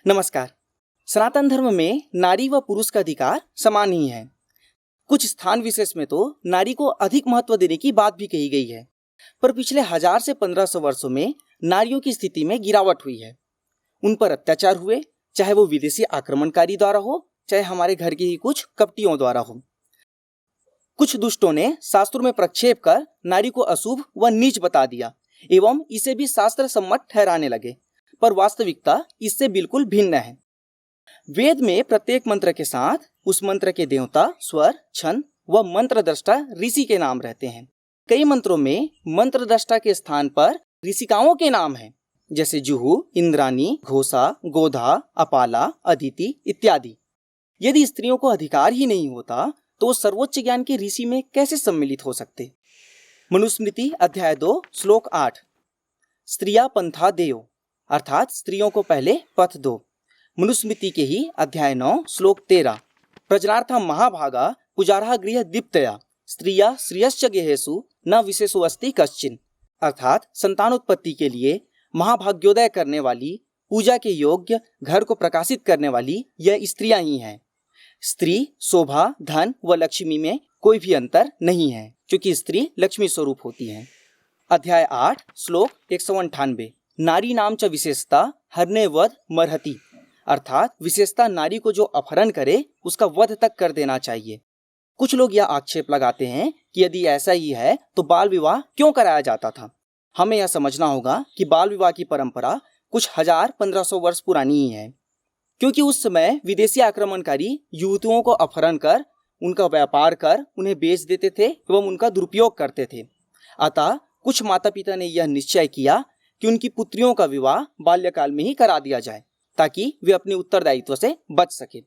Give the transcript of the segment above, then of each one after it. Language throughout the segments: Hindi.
नमस्कार। सनातन धर्म में नारी व पुरुष का अधिकार समान ही है। कुछ स्थान विशेष में तो नारी को अधिक महत्व देने की बात भी कही गई है, पर पिछले 1000 से 1500 वर्षों में नारियों की स्थिति में गिरावट हुई है। उन पर अत्याचार हुए, चाहे वो विदेशी आक्रमणकारी द्वारा हो, चाहे हमारे घर के ही कुछ कपटियों द्वारा हो। कुछ दुष्टों ने शास्त्रों में प्रक्षेप कर नारी को अशुभ व नीच बता दिया एवं इसे भी शास्त्र सम्मत ठहराने लगे, पर वास्तविकता इससे बिल्कुल भिन्न है। वेद में प्रत्येक मंत्र के साथ उस मंत्र के देवता, स्वर, छंद व मंत्र दृष्टा ऋषि के नाम रहते हैं। कई मंत्रों में मंत्र दृष्टा के स्थान पर ऋषिकाओं के नाम हैं, जैसे जुहू, इंद्रानी, घोषा, गोधा, अपाला, अदिति इत्यादि। यदि स्त्रियों को अधिकार ही नहीं होता तो वो सर्वोच्च ज्ञान के ऋषि में कैसे सम्मिलित हो सकते। मनुस्मृति अध्याय 2 श्लोक 8, स्त्रिया पंथा देयो, अर्थात स्त्रियों को पहले पथ दो। मनुस्मृति के ही अध्याय 9 श्लोक 13, प्रजनार्था महाभागा पुजारहा गृह दीप्तया, स्त्रिया श्रियश्च गेहेषु न विशेषो अस्ति कश्चिन, अर्थात संतानोत्पत्ति के लिए महाभाग्योदय करने वाली, पूजा के योग्य, घर को प्रकाशित करने वाली यह स्त्रियां ही हैं। स्त्री, शोभा, धन व लक्ष्मी में कोई भी अंतर नहीं है, क्योंकि स्त्री लक्ष्मी स्वरूप होती है। अध्याय 8 श्लोक 198, नारी नाम च विशेषता हरने वध मरहति, अर्थात विशेषता नारी को जो अपहरण करे उसका वध तक कर देना चाहिए। कुछ लोग यह आक्षेप लगाते हैं कि यदि ऐसा ही है तो बाल विवाह क्यों कराया जाता था। हमें यह समझना होगा कि बाल विवाह की परंपरा कुछ 1000-1500 वर्ष पुरानी ही है, क्योंकि उस समय विदेशी आक्रमणकारी युवतियों को अपहरण कर उनका व्यापार कर उन्हें बेच देते थे एवं उनका दुरुपयोग करते थे। अतः कुछ माता पिता ने यह निश्चय किया कि उनकी पुत्रियों का विवाह बाल्यकाल में ही करा दिया जाए, ताकि वे अपने उत्तरदायित्व से बच सके।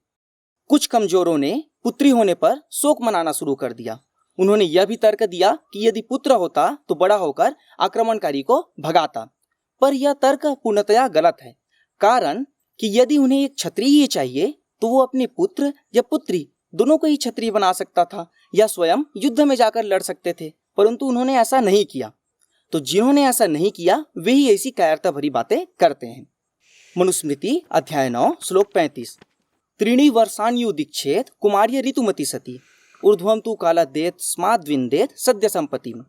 कुछ कमजोरों ने पुत्री होने पर शोक मनाना शुरू कर दिया। उन्होंने यह भी तर्क दिया कि यदि पुत्र होता तो बड़ा होकर आक्रमणकारी को भगाता, पर यह तर्क पूर्णतया गलत है। कारण कि यदि उन्हें एक क्षत्रिय ही चाहिए तो वो अपने पुत्र या पुत्री दोनों को ही क्षत्रिय बना सकता था या स्वयं युद्ध में जाकर लड़ सकते थे, परंतु उन्होंने ऐसा नहीं किया। तो जिन्होंने ऐसा नहीं किया वे ही ऐसी कायरता भरी बातें करते हैं। मनुस्मृति अध्याय 9 श्लोक 35, त्रीणि वर्षाण्यु दीक्षेत कुमार्य ऋतुमती सती, ऊर्ध्वं तु कालादेत स्माद्विन्देत सद्य संपत्तिम,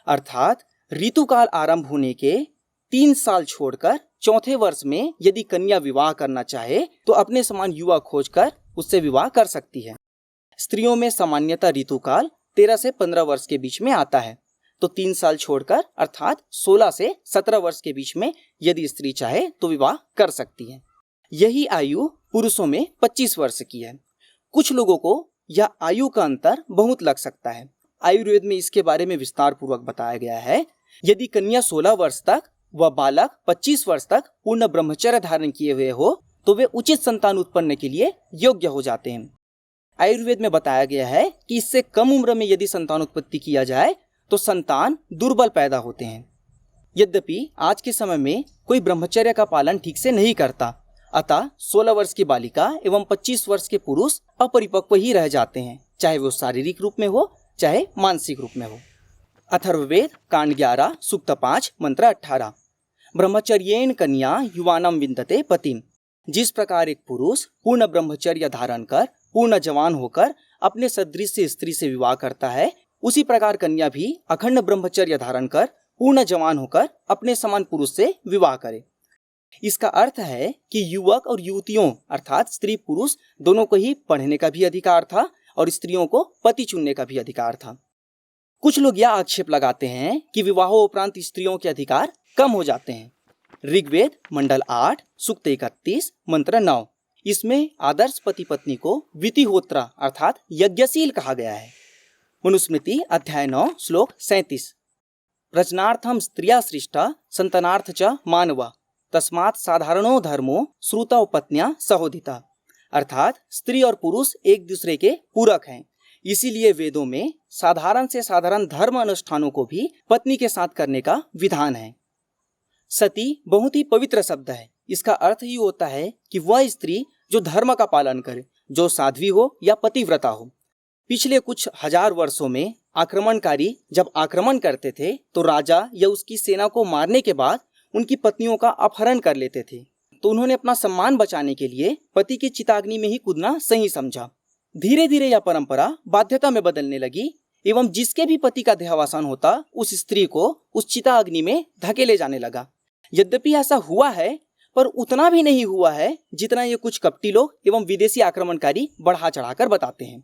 अर्थात ऋतुकाल आरंभ होने के 3 साल छोड़कर चौथे वर्ष में यदि कन्या विवाह करना चाहे तो अपने समान युवा खोजकर उससे विवाह कर सकती है। स्त्रियों में सामान्यतः ऋतुकाल 13 से 15 वर्ष के बीच में आता है, तो 3 साल छोड़कर अर्थात 16 से 17 वर्ष के बीच में यदि स्त्री चाहे तो विवाह कर सकती है। यही आयु पुरुषों में 25 वर्ष की है। कुछ लोगों को यह आयु का अंतर बहुत लग सकता है। आयुर्वेद में इसके बारे में विस्तार पूर्वक बताया गया है। यदि कन्या 16 वर्ष तक व बालक 25 वर्ष तक पूर्ण ब्रह्मचर्य धारण किए हुए हो तो वे उचित संतान उत्पन्न के लिए योग्य हो जाते हैं। आयुर्वेद में बताया गया है कि इससे कम उम्र में यदि संतान उत्पत्ति किया जाए तो संतान दुर्बल पैदा होते हैं। यद्यपि आज के समय में कोई ब्रह्मचर्य का पालन ठीक से नहीं करता, अतः 16 वर्ष की बालिका एवं 25 वर्ष के पुरुष अपरिपक्व ही रह जाते हैं, चाहे वो शारीरिक रूप में हो चाहे मानसिक रूप में हो। अथर्ववेद कांड 11 सूक्त 5 मंत्र 18, ब्रह्मचर्येण कन्या युवानम विन्दते पतिम, जिस प्रकार एक पुरुष पूर्ण ब्रह्मचर्य धारण कर पूर्ण जवान होकर अपने सदृश स्त्री से विवाह करता है, उसी प्रकार कन्या भी अखंड ब्रह्मचर्य धारण कर पूर्ण जवान होकर अपने समान पुरुष से विवाह करे। इसका अर्थ है कि युवक और युवतियों अर्थात स्त्री पुरुष दोनों को ही पढ़ने का भी अधिकार था और स्त्रियों को पति चुनने का भी अधिकार था। कुछ लोग यह आक्षेप लगाते हैं कि विवाहों उपरांत स्त्रियों के अधिकार कम हो जाते हैं। ऋग्वेद मंडल 8 सूक्त 31 मंत्र 9, इसमें आदर्श पति पत्नी को वितिहोत्रा अर्थात यज्ञशील कहा गया है। मनुस्मृति अध्याय 9 श्लोक 37, प्रजनार्थम स्त्रिया सृष्टा संतानार्थ च मानवा, तस्मात् साधारणो धर्मो श्रुतौ पत्न्या सहोदिता, अर्थात स्त्री और पुरुष एक दूसरे के पूरक हैं, इसीलिए वेदों में साधारण से साधारण धर्म अनुष्ठानों को भी पत्नी के साथ करने का विधान है। सती बहुत ही पवित्र शब्द है। इसका अर्थ ही होता है कि वह स्त्री जो धर्म का पालन करे, जो साध्वी हो या पतिव्रता हो। पिछले कुछ 1000 वर्षों में आक्रमणकारी जब आक्रमण करते थे तो राजा या उसकी सेना को मारने के बाद उनकी पत्नियों का अपहरण कर लेते थे। तो उन्होंने अपना सम्मान बचाने के लिए पति की चिताग्नि में ही कूदना सही समझा। धीरे धीरे यह परंपरा बाध्यता में बदलने लगी एवं जिसके भी पति का देहावसान होता उस स्त्री को उस चिता अग्नि में धकेले जाने लगा। यद्यपि ऐसा हुआ है, पर उतना भी नहीं हुआ है जितना ये कुछ कपटी लोग एवं विदेशी आक्रमणकारी बढ़ा चढ़ाकर बताते हैं।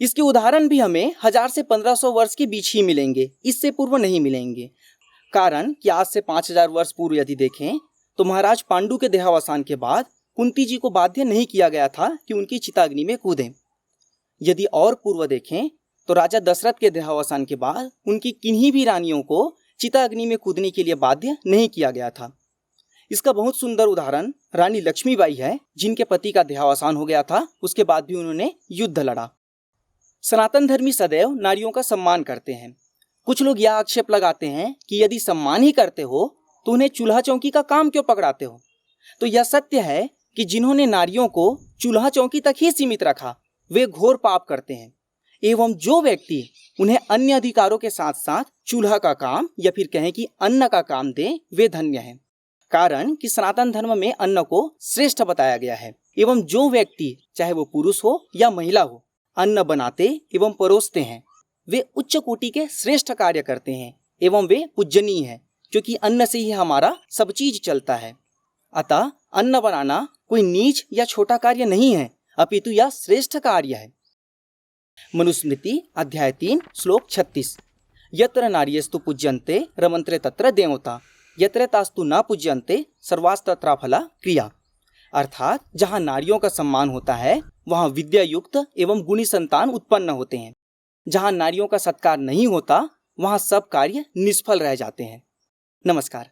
इसके उदाहरण भी हमें 1000 से 1500 वर्ष के बीच ही मिलेंगे, इससे पूर्व नहीं मिलेंगे। कारण कि आज से 5000 वर्ष पूर्व यदि देखें तो महाराज पांडु के देहावसान के बाद कुंती जी को बाध्य नहीं किया गया था कि उनकी चिताग्नि में कूदें। यदि और पूर्व देखें तो राजा दशरथ के देहावसान के बाद उनकी किन्हीं भी रानियों को चिता अग्नि में कूदने के लिए बाध्य नहीं किया गया था। इसका बहुत सुंदर उदाहरण रानी लक्ष्मीबाई है, जिनके पति का देहावसान हो गया था, उसके बाद भी उन्होंने युद्ध लड़ा। सनातन धर्मी सदैव नारियों का सम्मान करते हैं। कुछ लोग यह आक्षेप लगाते हैं कि यदि सम्मान ही करते हो तो उन्हें चूल्हा चौकी का काम क्यों पकड़ाते हो। तो यह सत्य है कि जिन्होंने नारियों को चूल्हा चौकी तक ही सीमित रखा वे घोर पाप करते हैं, एवं जो व्यक्ति उन्हें अन्य अधिकारों के साथ साथ चूल्हा का काम या फिर कहें कि अन्न का काम दे वे धन्य हैं। कारण कि सनातन धर्म में अन्न को श्रेष्ठ बताया गया है, एवं जो व्यक्ति चाहे वो पुरुष हो या महिला हो अन्न बनाते एवं परोसते हैं वे उच्च कोटि के श्रेष्ठ कार्य करते हैं एवं वे पूजनीय हैं, क्योंकि अन्न से ही हमारा सब चीज चलता है। अतः अन्न बनाना कोई नीच या छोटा कार्य नहीं है, अपितु यह श्रेष्ठ कार्य है। मनुस्मृति अध्याय 3 श्लोक 36। यत्र नार्यस्तु पूज्यन्ते रमन्ते तत्र देवता यत्र तास्तु न पूज्यन्ते सर्वास्तत्र फला क्रिया। अर्थात जहाँ नारियों का सम्मान होता है वहाँ विद्या युक्त एवं गुणी संतान उत्पन्न होते हैं। जहाँ नारियों का सत्कार नहीं होता वहाँ सब कार्य निष्फल रह जाते हैं। नमस्कार।